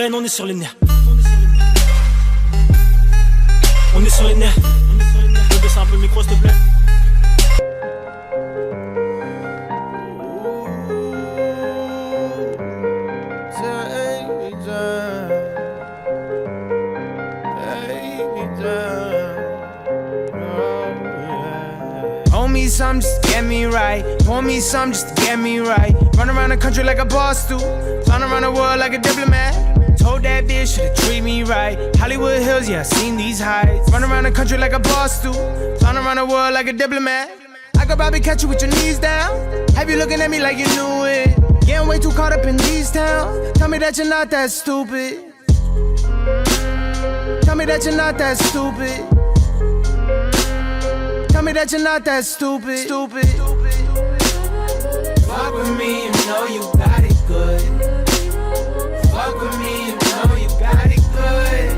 On est sur les nerfs. On est sur les nerfs. Je vais baisser un peu le micro s'il te plaît. Hold me some just to get me right. Pour me some just to get me right. Run around the country like a boss do. Flying around the world like a diplomat. Told that bitch to treat me right. Hollywood Hills, yeah, I seen these heights. Run around the country like a boss do. Flying around the world like a diplomat. I could probably catch you with your knees down. Have you looking at me like you knew it? Getting way too caught up in these towns. Tell me that you're not that stupid. Tell me that you're not that stupid. Tell me that you're not that stupid. Stupid. Fuck with me, you know you got it good. Fuck with me, you know you got it good.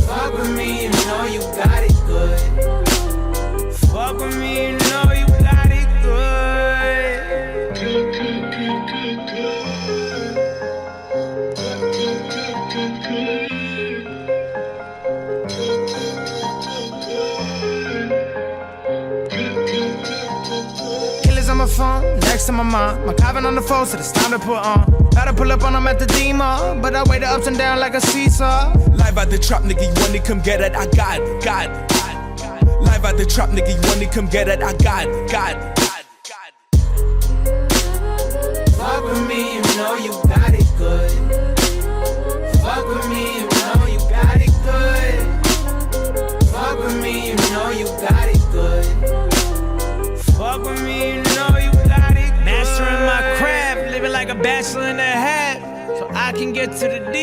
Fuck with me, you know you got it good. Fuck with me, you know you got it good. Killers on my phone, next to my mom. My Calvin on the phone, so it's time to put on. Gotta pull up on them at the D-Mall, but I weigh the ups and down like a seesaw. Live at the trap, nigga, you wanna come get it? I got it, got it. Live at the trap, nigga, you wanna come get it? I got it, got it. Fuck with me, you know you got it good. Fuck with me, you know you got it good. Fuck with me, you know you got it good. Fuck with me, you know you got it good. Mastering my craft, living like a bachelor in a hat, so I can get to the D.